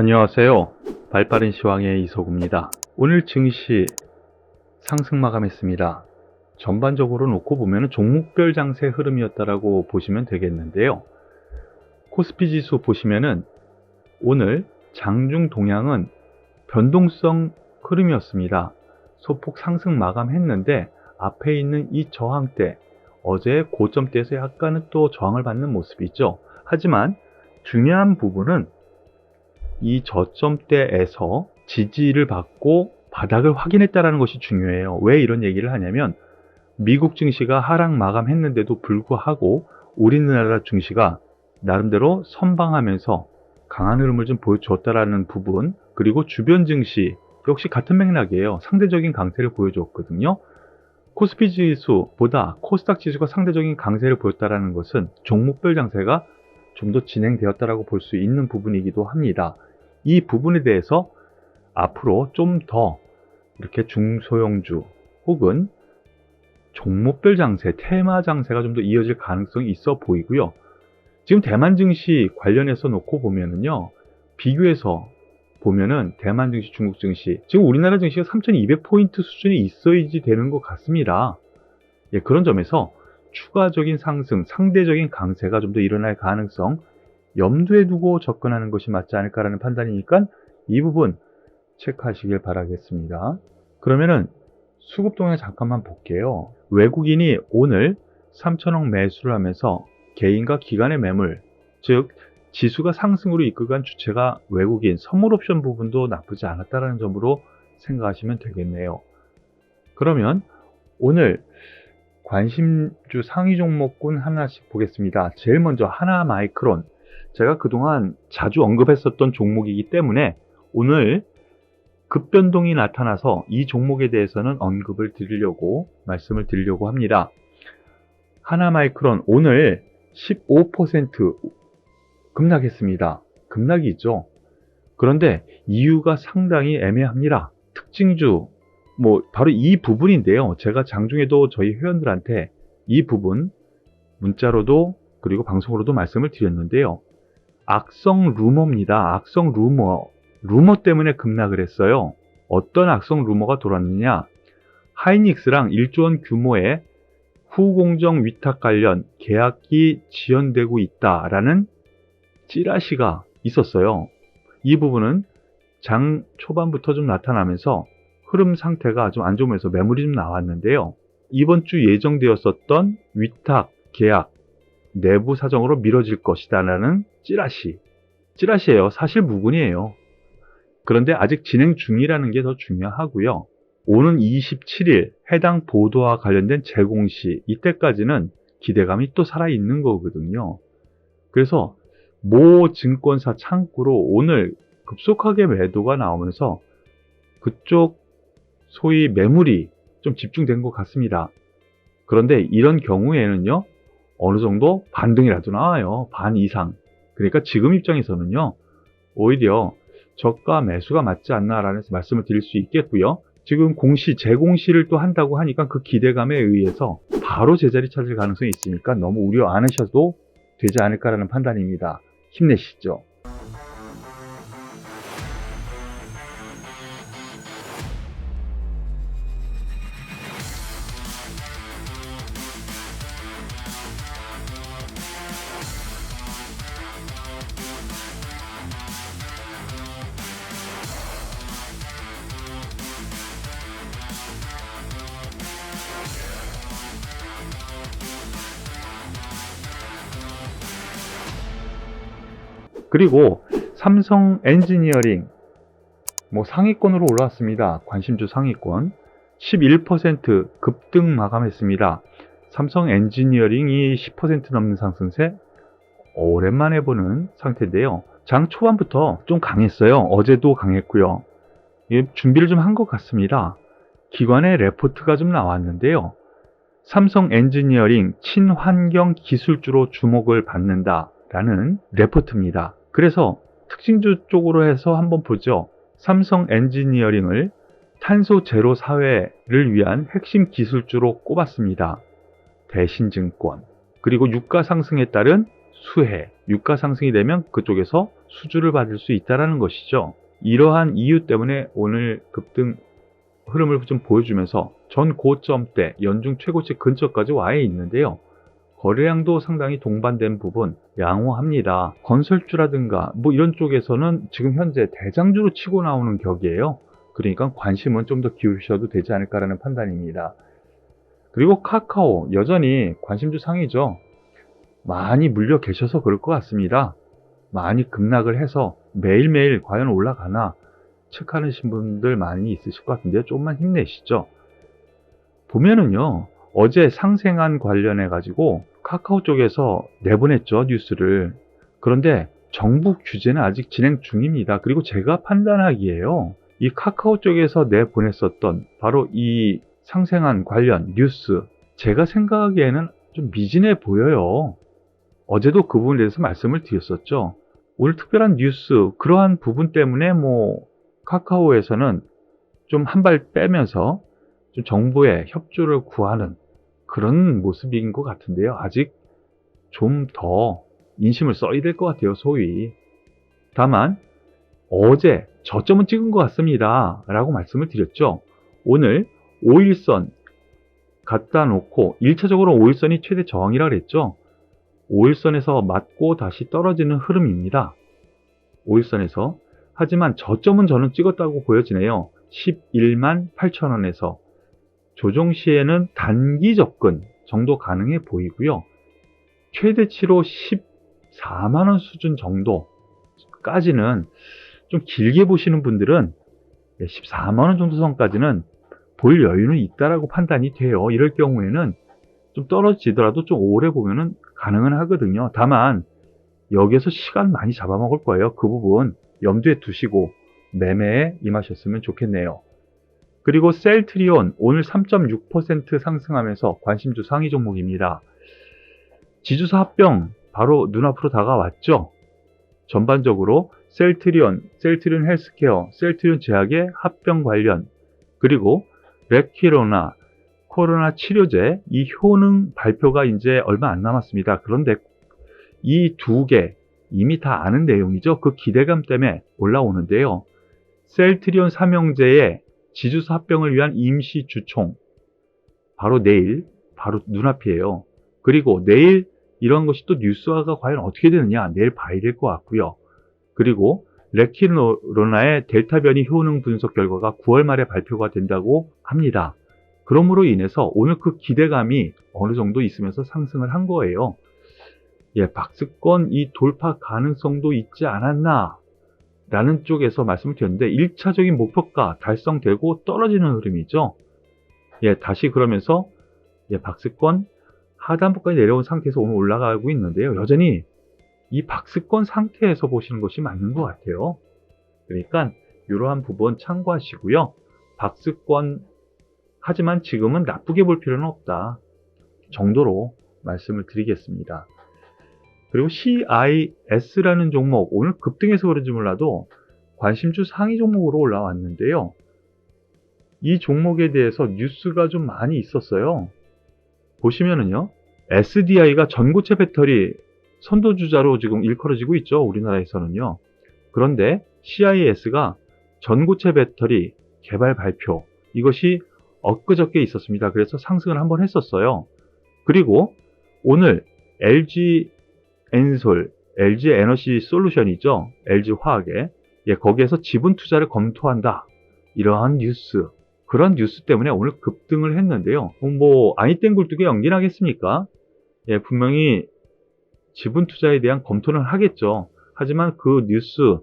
안녕하세요. 발빠른 시황의 이석우입니다. 오늘 증시 상승 마감했습니다. 전반적으로 놓고 보면 종목별 장세 흐름이었다라고 보시면 되겠는데요. 코스피 지수 보시면은 오늘 장중 동향은 변동성 흐름이었습니다. 소폭 상승 마감했는데 앞에 있는 이 저항대, 어제 고점대에서 약간은 또 저항을 받는 모습이죠. 하지만 중요한 부분은 이 저점대에서 지지를 받고 바닥을 확인했다는 것이 중요해요. 왜 이런 얘기를 하냐면 미국 증시가 하락 마감했는데도 불구하고 우리나라 증시가 나름대로 선방하면서 강한 흐름을 좀 보여줬다라는 부분, 그리고 주변 증시 역시 같은 맥락이에요. 상대적인 강세를 보여줬거든요. 코스피 지수보다 코스닥 지수가 상대적인 강세를 보였다는 것은 종목별 장세가 좀 더 진행되었다라고 볼 수 있는 부분이기도 합니다. 이 부분에 대해서 앞으로 좀 더 이렇게 중소형주 혹은 종목별 장세, 테마 장세가 좀 더 이어질 가능성이 있어 보이고요. 지금 대만 증시 관련해서 놓고 보면은요, 비교해서 보면은 대만 증시, 중국 증시, 지금 우리나라 증시가 3,200포인트 수준이 있어야지 되는 것 같습니다. 예, 그런 점에서 추가적인 상승, 상대적인 강세가 좀 더 일어날 가능성 염두에 두고 접근하는 것이 맞지 않을까라는 판단이니까 이 부분 체크하시길 바라겠습니다. 그러면은 수급 동향 잠깐만 볼게요. 외국인이 오늘 3천억 매수를 하면서 개인과 기관의 매물, 즉 지수가 상승으로 이끌어간 주체가 외국인, 선물 옵션 부분도 나쁘지 않았다는 점으로 생각하시면 되겠네요. 그러면 오늘 관심주 상위 종목군 하나씩 보겠습니다. 제일 먼저 하나마이크론, 제가 그동안 자주 언급했었던 종목이기 때문에 오늘 급변동이 나타나서 이 종목에 대해서는 언급을 드리려고 말씀을 드리려고 합니다. 하나마이크론 오늘 15% 급락했습니다. 급락이 있죠. 그런데 이유가 상당히 애매합니다. 특징주, 바로 이 부분인데요. 제가 장중에도 저희 회원들한테 이 부분 문자로도 그리고 방송으로도 말씀을 드렸는데요. 악성 루머입니다. 악성 루머 때문에 급락을 했어요. 어떤 악성 루머가 돌았느냐? 하이닉스랑 1조 원 규모의 후공정 위탁 관련 계약이 지연되고 있다라는 찌라시가 있었어요. 이 부분은 장 초반부터 좀 나타나면서 흐름 상태가 좀 안 좋으면서 매물이 좀 나왔는데요. 이번 주 예정되었었던 위탁 계약 내부 사정으로 미뤄질 것이다라는 찌라시예요. 사실 무근이에요. 그런데 아직 진행 중이라는 게 더 중요하고요. 오는 27일 해당 보도와 관련된 제공시, 이때까지는 기대감이 또 살아있는 거거든요. 그래서 모 증권사 창구로 오늘 급속하게 매도가 나오면서 그쪽 소위 매물이 좀 집중된 것 같습니다. 그런데 이런 경우에는요, 어느 정도 반등이라도 나와요. 반 이상. 그러니까 지금 입장에서는요, 오히려 저가 매수가 맞지 않나라는 말씀을 드릴 수 있겠고요. 지금 재공시를 또 한다고 하니까 그 기대감에 의해서 바로 제자리 찾을 가능성이 있으니까 너무 우려 안 하셔도 되지 않을까라는 판단입니다. 힘내시죠. 그리고 삼성 엔지니어링 상위권으로 올라왔습니다. 관심주 상위권 11% 급등 마감했습니다. 삼성 엔지니어링이 10% 넘는 상승세 오랜만에 보는 상태인데요. 장 초반부터 좀 강했어요. 어제도 강했고요. 준비를 좀 한 것 같습니다. 기관의 레포트가 좀 나왔는데요. 삼성 엔지니어링 친환경 기술주로 주목을 받는다라는 레포트입니다. 그래서 특징주 쪽으로 해서 한번 보죠. 삼성 엔지니어링을 탄소 제로 사회를 위한 핵심 기술주로 꼽았습니다. 대신증권, 그리고 유가 상승에 따른 수혜, 유가 상승이 되면 그쪽에서 수주를 받을 수 있다는 것이죠. 이러한 이유 때문에 오늘 급등 흐름을 좀 보여주면서 전 고점대 연중 최고치 근처까지 와 있는데요. 거래량도 상당히 동반된 부분 양호합니다. 건설주라든가 뭐 이런 쪽에서는 지금 현재 대장주로 치고 나오는 격이에요. 그러니까 관심은 좀 더 기울이셔도 되지 않을까라는 판단입니다. 그리고 카카오 여전히 관심주 상이죠. 많이 물려 계셔서 그럴 것 같습니다. 많이 급락을 해서 매일매일 과연 올라가나 체크하시는 분들 많이 있으실 것 같은데요. 조금만 힘내시죠. 보면은요, 어제 상생안 관련해 가지고 카카오 쪽에서 내보냈죠, 뉴스를. 그런데 정부 규제는 아직 진행 중입니다. 그리고 제가 판단하기에요, 이 카카오 쪽에서 내보냈었던 바로 이 상생안 관련 뉴스, 제가 생각하기에는 좀 미진해 보여요. 어제도 그 부분에 대해서 말씀을 드렸었죠. 오늘 특별한 뉴스, 그러한 부분 때문에 카카오에서는 좀 한 발 빼면서 좀 정부의 협조를 구하는 그런 모습인 것 같은데요. 아직 좀 더 인심을 써야 될 것 같아요, 소위. 다만 어제 저점은 찍은 것 같습니다 라고 말씀을 드렸죠. 오늘 5일선 갖다 놓고 1차적으로 5일선이 최대 저항이라 그랬죠. 5일선에서 맞고 다시 떨어지는 흐름입니다. 5일선에서. 하지만 저점은 저는 찍었다고 보여지네요. 11만 8천원에서 조정 시에는 단기 접근 정도 가능해 보이고요. 최대치로 14만원 수준 정도까지는 좀 길게 보시는 분들은 14만원 정도 선까지는 볼 여유는 있다라고 판단이 돼요. 이럴 경우에는 좀 떨어지더라도 좀 오래 보면은 가능은 하거든요. 다만 여기에서 시간 많이 잡아먹을 거예요. 그 부분 염두에 두시고 매매에 임하셨으면 좋겠네요. 그리고 셀트리온 오늘 3.6% 상승하면서 관심주 상위 종목입니다. 지주사 합병 바로 눈앞으로 다가왔죠. 전반적으로 셀트리온 헬스케어, 셀트리온 제약의 합병 관련, 그리고 레퀴로나 코로나 치료제 이 효능 발표가 이제 얼마 안 남았습니다. 그런데 이 두 개 이미 다 아는 내용이죠. 그 기대감 때문에 올라오는데요. 셀트리온 삼형제의 지주사 합병을 위한 임시 주총 바로 내일 바로 눈앞이에요. 그리고 내일 이런 것이 또 뉴스화가 과연 어떻게 되느냐 내일 봐야 될 것 같고요. 그리고 레퀴로나의 델타 변이 효능 분석 결과가 9월 말에 발표가 된다고 합니다. 그러므로 인해서 오늘 그 기대감이 어느 정도 있으면서 상승을 한 거예요. 박스권 이 돌파 가능성도 있지 않았나 라는 쪽에서 말씀을 드렸는데 1차적인 목표가 달성되고 떨어지는 흐름이죠. 다시 그러면서 박스권 하단부까지 내려온 상태에서 오늘 올라가고 있는데요. 여전히 이 박스권 상태에서 보시는 것이 맞는 것 같아요. 그러니까 이러한 부분 참고하시고요. 박스권 하지만 지금은 나쁘게 볼 필요는 없다 정도로 말씀을 드리겠습니다. 그리고 CIS라는 종목 오늘 급등해서 그런지 몰라도 관심주 상위 종목으로 올라왔는데요. 이 종목에 대해서 뉴스가 좀 많이 있었어요. 보시면은요, SDI가 전고체 배터리 선도주자로 지금 일컬어지고 있죠. 우리나라에서는요. 그런데 CIS가 전고체 배터리 개발 발표 이것이 엊그저께 있었습니다. 그래서 상승을 한번 했었어요. 그리고 오늘 LG 엔솔, LG 에너지 솔루션이죠. LG 화학에 거기에서 지분 투자를 검토한다. 이러한 뉴스, 그런 뉴스 때문에 오늘 급등을 했는데요. 아이땡 굴뚝에 연기나겠습니까? 분명히 지분 투자에 대한 검토는 하겠죠. 하지만 그 뉴스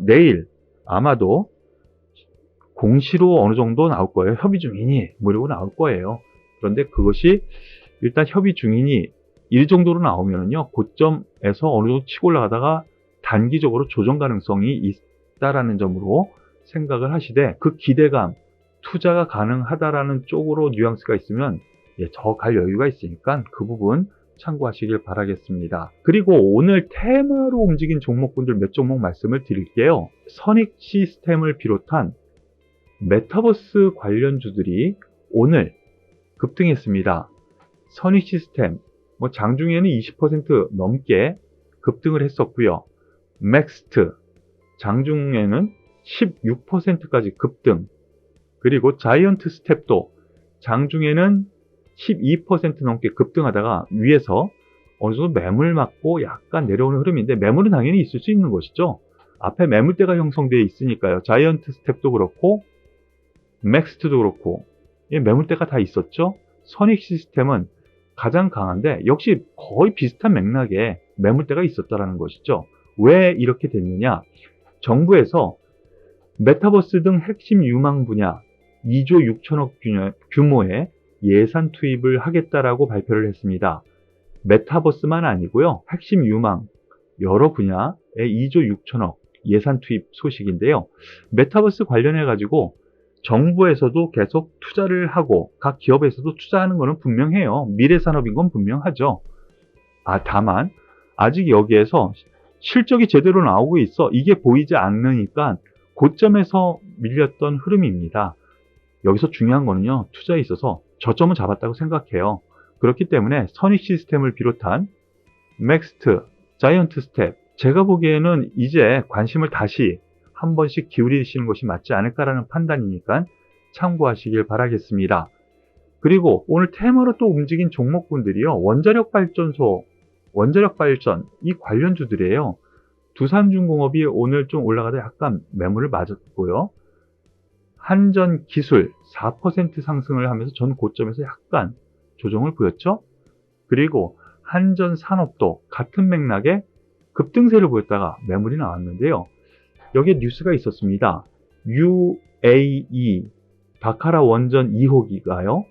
내일 아마도 공시로 어느 정도 나올 거예요. 협의 중이니 이러고 나올 거예요. 그런데 그것이 일단 협의 중이니 이 정도로 나오면은요, 고점에서 어느 정도 치고 올라가다가 단기적으로 조정 가능성이 있다라는 점으로 생각을 하시되 그 기대감, 투자가 가능하다라는 쪽으로 뉘앙스가 있으면 더 갈 여유가 있으니까 그 부분 참고하시길 바라겠습니다. 그리고 오늘 테마로 움직인 종목군들 몇 종목 말씀을 드릴게요. 선익 시스템을 비롯한 메타버스 관련주들이 오늘 급등했습니다. 선익 시스템 장중에는 20% 넘게 급등을 했었고요. 맥스트, 장중에는 16%까지 급등, 그리고 자이언트 스텝도 장중에는 12% 넘게 급등하다가 위에서 어느 정도 매물 맞고 약간 내려오는 흐름인데, 매물은 당연히 있을 수 있는 것이죠. 앞에 매물대가 형성되어 있으니까요. 자이언트 스텝도 그렇고 맥스트도 그렇고 매물대가 다 있었죠. 선익 시스템은 가장 강한데 역시 거의 비슷한 맥락에 매물대가 있었다는 것이죠. 왜 이렇게 됐느냐? 정부에서 메타버스 등 핵심 유망 분야 2조 6천억 규모의 예산 투입을 하겠다라고 발표를 했습니다. 메타버스만 아니고요. 핵심 유망 여러 분야에 2조 6천억 예산 투입 소식인데요. 메타버스 관련해 가지고 정부에서도 계속 투자를 하고 각 기업에서도 투자하는 것은 분명해요. 미래 산업인 건 분명하죠. 다만 아직 여기에서 실적이 제대로 나오고 있어 이게 보이지 않으니까 고점에서 밀렸던 흐름입니다. 여기서 중요한 거는요, 투자에 있어서 저점은 잡았다고 생각해요. 그렇기 때문에 선익 시스템을 비롯한 맥스트, 자이언트 스텝, 제가 보기에는 이제 관심을 다시 한 번씩 기울이시는 것이 맞지 않을까라는 판단이니까 참고하시길 바라겠습니다. 그리고 오늘 테마로 또 움직인 종목군들이요, 원자력 발전소, 원자력 발전, 이 관련주들이에요. 두산중공업이 오늘 좀 올라가다 약간 매물을 맞았고요. 한전기술 4% 상승을 하면서 전 고점에서 약간 조정을 보였죠. 그리고 한전산업도 같은 맥락에 급등세를 보였다가 매물이 나왔는데요. 여기에 뉴스가 있었습니다. UAE 바카라 원전 2호기가요.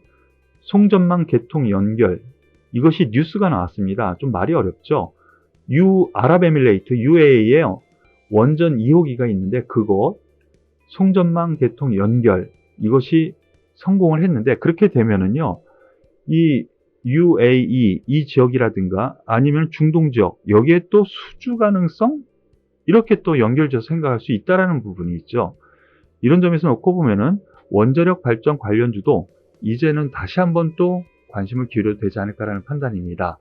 송전망 개통 연결, 이것이 뉴스가 나왔습니다. 좀 말이 어렵죠. 아랍에미레이트 UAE에 원전 2호기가 있는데 그것 송전망 개통 연결, 이것이 성공을 했는데, 그렇게 되면은요, 이 UAE 이 지역이라든가 아니면 중동 지역, 여기에 또 수주 가능성, 이렇게 또 연결돼서 생각할 수 있다라는 부분이 있죠. 이런 점에서 놓고 보면은 원자력 발전 관련주도 이제는 다시 한번 또 관심을 기울여도 되지 않을까라는 판단입니다.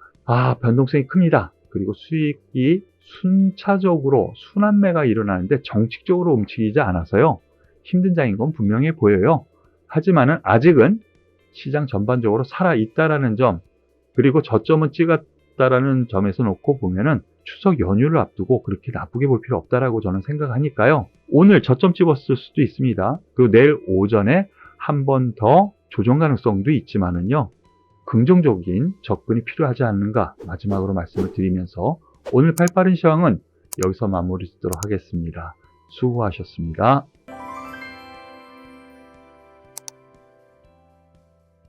변동성이 큽니다. 그리고 수익이 순차적으로 순환매가 일어나는데 정책적으로 움직이지 않아서요, 힘든 장인 건 분명해 보여요. 하지만은 아직은 시장 전반적으로 살아있다라는 점, 그리고 저점은 찍었다라는 점에서 놓고 보면은 추석 연휴를 앞두고 그렇게 나쁘게 볼 필요 없다라고 저는 생각하니까요. 오늘 저점 찍었을 수도 있습니다. 그리고 내일 오전에 한 번 더 조정 가능성도 있지만은요, 긍정적인 접근이 필요하지 않는가, 마지막으로 말씀을 드리면서 오늘 팔빠른 시황은 여기서 마무리 짓도록 하겠습니다. 수고하셨습니다.